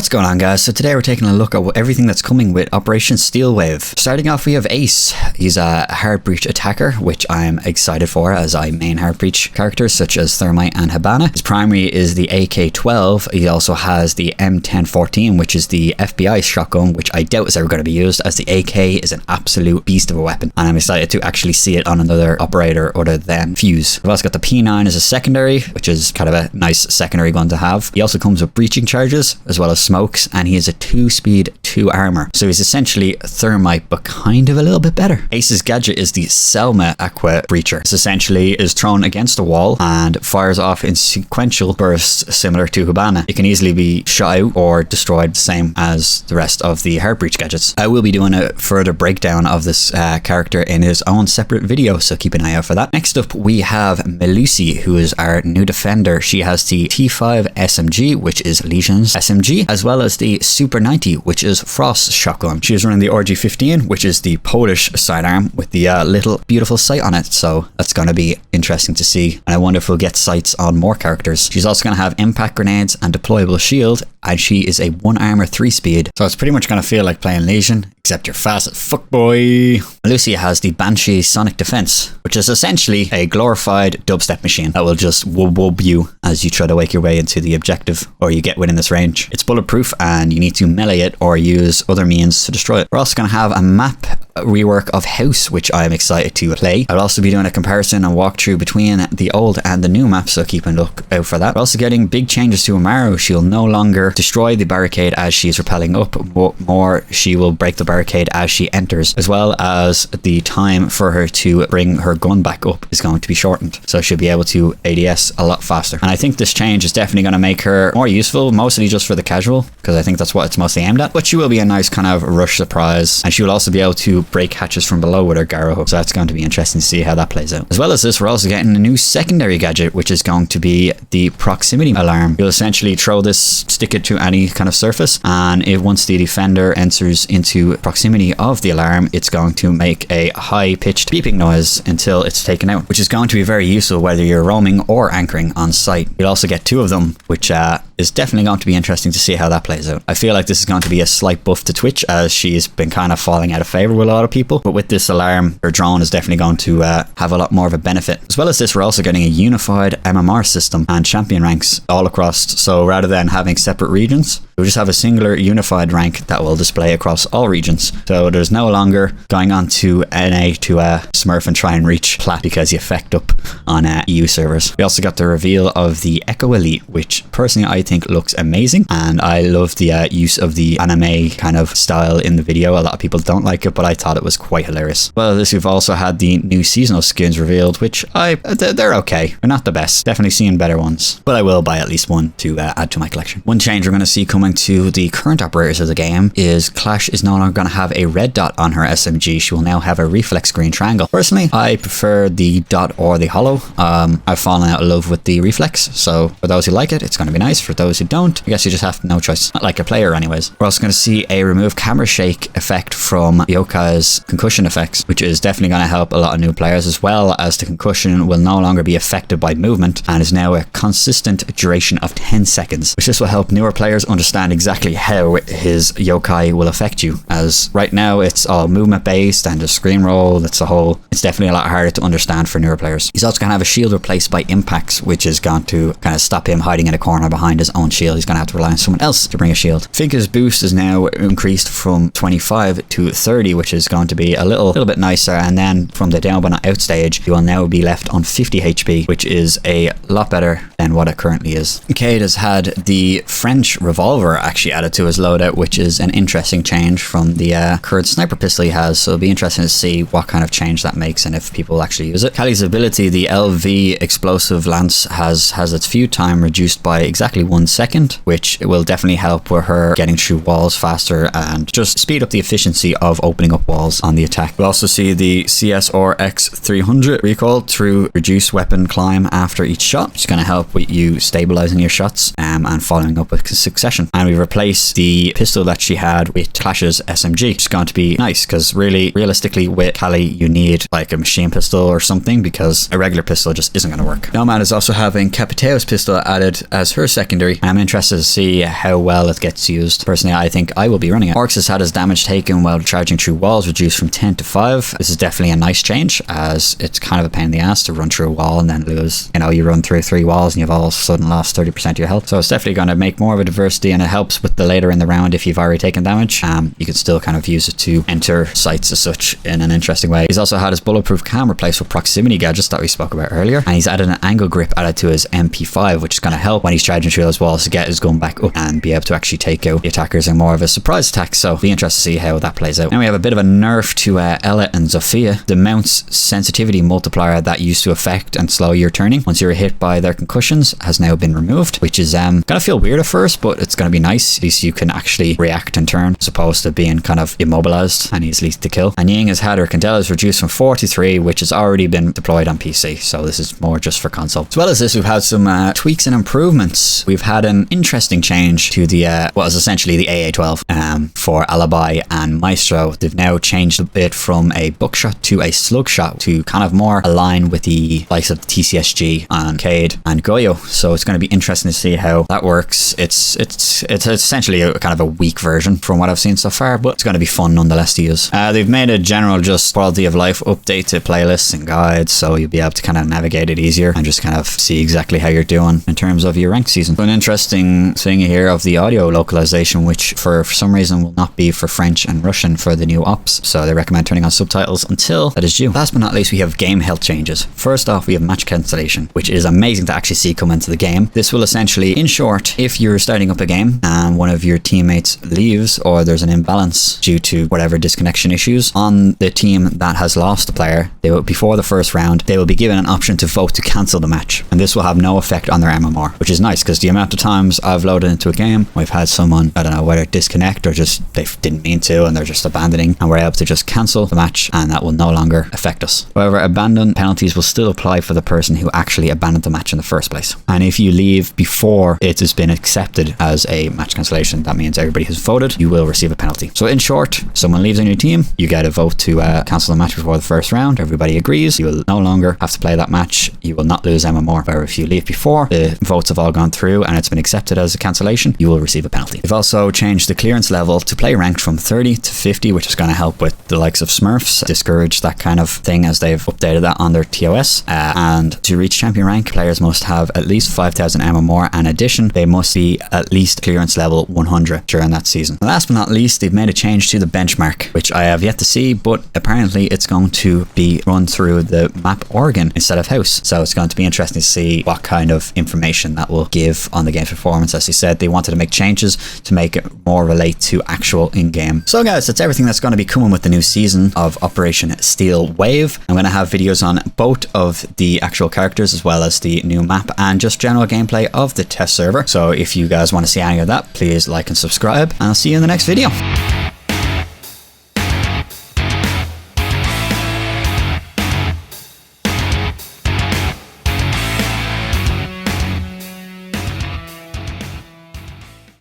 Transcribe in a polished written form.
What's going on, guys? So today we're taking a look at everything that's coming with Operation Steelwave. Starting off, we have Ace. He's a hard breach attacker, which I'm excited for as I main hard breach characters such as Thermite and Habana. His primary is the AK-12. He also has the M1014, which is the FBI shotgun, which I doubt is ever going to be used, as the AK is an absolute beast of a weapon, and I'm excited to actually see it on another operator other than Fuse. We've also got the P9 as a secondary, which is kind of a nice secondary gun to have. He also comes with breaching charges as well as smokes, and he is a 2-speed, 2 armor. So he's essentially Thermite, but kind of a little bit better. Ace's gadget is the Selma Aqua Breacher. This essentially is thrown against a wall and fires off in sequential bursts similar to Habana. It can easily be shot out or destroyed, the same as the rest of the hard breach gadgets. I will be doing a further breakdown of this character in his own separate video, so keep an eye out for that. Next up, we have Melusi, who is our new defender. She has the T5 SMG, which is Legion's SMG, as well as the Super 90, which is Frost's shotgun. She is running the RG-15, which is the Polish sidearm with the little beautiful sight on it, so that's going to be interesting to see, and I wonder if we'll get sights on more characters. She's also going to have impact grenades and deployable shield, and she is a 1 armor 3 speed, so it's pretty much going to feel like playing Legion, except you're fast as fuck, boy. Melusi has the Banshee Sonic Defense, which is essentially a glorified dubstep machine that will just wub you as you try to wake your way into the objective or you get within this range. It's bulletproof and you need to melee it or use other means to destroy it. We're also going to have a map rework of House, which I am excited to play. I'll also be doing a comparison and walkthrough between the old and the new map, so keep a look out for that. We're also getting big changes to Amaru. She'll no longer destroy the barricade as she's rappelling up, but more she will break the barricade as she enters, as well as the time for her to bring her gun back up is going to be shortened, so she'll be able to ADS a lot faster. And I think this change is definitely going to make her more useful, mostly just for the casual, because I think that's what it's mostly aimed at, but she will be a nice kind of rush surprise, and she will also be able to break hatches from below with her Garrow hook, so that's going to be interesting to see how that plays out. As well as this, we're also getting a new secondary gadget, which is going to be the proximity alarm. You'll essentially throw this, stick it to any kind of surface, and if once the defender enters into proximity of the alarm, it's going to make a high-pitched beeping noise until it's taken out, which is going to be very useful whether you're roaming or anchoring on site. You'll also get 2 of them, which is definitely going to be interesting to see how that plays out. I feel like this is going to be a slight buff to Twitch, as she's been kind of falling out of favor with a lot of people, but with this alarm, her drone is definitely going to have a lot more of a benefit. As well as this, we're also getting a unified MMR system and champion ranks all across, so rather than having separate regions, we'll just have a singular unified rank that will display across all regions. So there's no longer going on to NA to Smurf and try and reach plat because you fecked up on EU servers. We also got the reveal of the Echo Elite, which personally I think looks amazing, and I love the use of the anime kind of style in the video. A lot of people don't like it, but I thought it was quite hilarious. Well, this, we've also had the new seasonal skins revealed, which they're okay. They're not the best. Definitely seen better ones, but I will buy at least one to add to my collection. One change we're going to see coming to the current operators of the game is Clash is no longer going to have a red dot on her SMG. She will now have a reflex green triangle. Personally, I prefer the dot or the hollow. I've fallen out of love with the reflex, so for those who like it, it's going to be nice. For those who don't, I guess you just have no choice. Not like a player anyways. We're also going to see a remove camera shake effect from Yokai's concussion effects, which is definitely going to help a lot of new players, as well as the concussion will no longer be affected by movement and is now a consistent duration of 10 seconds, which this will help newer players understand exactly how his yokai will affect you, as right now it's all movement based and a screen roll. It's definitely a lot harder to understand for newer players. He's also going to have a shield replaced by impacts, which is going to kind of stop him hiding in a corner behind his own shield. He's going to have to rely on someone else to bring a shield. I think his boost is now increased from 25 to 30, which is going to be a little bit nicer, and then from the down but not out stage, you will now be left on 50 HP, which is a lot better than what it currently is. Cade has had the French revolver actually added to his loadout, which is an interesting change from the current sniper pistol he has, so it'll be interesting to see what kind of change that makes and if people actually use it. Callie's ability, the LV explosive lance, has its view time reduced by exactly 1 second, which will definitely help with her getting through walls faster and just speed up the efficiency of opening up walls on the attack. We'll also see the CSR X300 recoil through reduced weapon climb after each shot, which is going to help with you stabilizing your shots and following up with succession. And we replace the pistol that she had with Clash's SMG, which is going to be nice, because really realistically with Callie you need like a machine pistol or something, because a regular pistol just isn't going to work. Nomad is also having Capiteo's pistol added as her secondary legendary. I'm interested to see how well it gets used. Personally, I think I will be running it. Orcs has had his damage taken while charging through walls reduced from 10 to 5. This is definitely a nice change, as it's kind of a pain in the ass to run through a wall and then lose. You know, you run through 3 walls and you've all of a sudden lost 30% of your health. So it's definitely going to make more of a diversity, and it helps with the later in the round if you've already taken damage. You can still kind of use it to enter sites as such in an interesting way. He's also had his bulletproof cam replaced with proximity gadgets that we spoke about earlier, and he's added an angle grip added to his MP5, which is going to help when he's charging through those walls to get his gun back up and be able to actually take out the attackers in more of a surprise attack. So be interested to see how that plays out. Now we have a bit of a nerf to Ella and Zofia. The mount's sensitivity multiplier that used to affect and slow your turning once you're hit by their concussions has now been removed, which is gonna feel weird at first, but it's gonna be nice. At least you can actually react and turn, as opposed to being kind of immobilized and easily to kill. And Ying has had her Candelas reduced from 4 to 3, which has already been deployed on PC, so this is more just for console. As well as this, we've had some tweaks and improvements. We've had an interesting change to the what is essentially the AA-12 for Alibi and Maestro. They've now changed a bit from a buckshot to a slugshot to kind of more align with the likes of the TCSG and Cade and Goyo. So it's going to be interesting to see how that works. It's essentially a kind of a weak version from what I've seen so far, but it's going to be fun nonetheless to use. They've made a general just quality of life update to playlists and guides, so you'll be able to kind of navigate it easier and just kind of see exactly how you're doing in terms of your ranked season. So an interesting thing here of the audio localization, which for some reason will not be for French and Russian for the new ops, so they recommend turning on subtitles until that is due. Last but not least, we have game health changes. First off, we have match cancellation, which is amazing to actually see come into the game. This will essentially, in short, if you're starting up a game and one of your teammates leaves or there's an imbalance due to whatever disconnection issues on the team that has lost the player, they will, before the first round, they will be given an option to vote to cancel the match, and this will have no effect on their MMR, which is nice, because the amount of times I've loaded into a game, we've had someone, I don't know, whether disconnect or just they didn't mean to and they're just abandoning, and we're able to just cancel the match and that will no longer affect us. However, abandon penalties will still apply for the person who actually abandoned the match in the first place, and if you leave before it has been accepted as a match cancellation, that means everybody has voted, you will receive a penalty. So in short, someone leaves on your team, you get a vote to cancel the match before the first round, everybody agrees, you will no longer have to play that match, you will not lose MMR. However, if you leave before the votes have all gone through and it's been accepted as a cancellation, you will receive a penalty. They've also changed the clearance level to play ranked from 30 to 50, which is going to help with the likes of Smurfs, discourage that kind of thing as they've updated that on their TOS. And to reach champion rank, players must have at least 5,000 MMR, and in addition, they must be at least clearance level 100 during that season. And last but not least, they've made a change to the benchmark, which I have yet to see, but apparently it's going to be run through the map organ instead of house. So it's going to be interesting to see what kind of information that will give on the game's performance. As you said, they wanted to make changes to make it more relate to actual in-game. So guys, that's everything that's going to be coming with the new season of Operation Steel Wave. I'm going to have videos on both of the actual characters as well as the new map and just general gameplay of the test server. So if you guys want to see any of that, please like and subscribe, and I'll see you in the next video.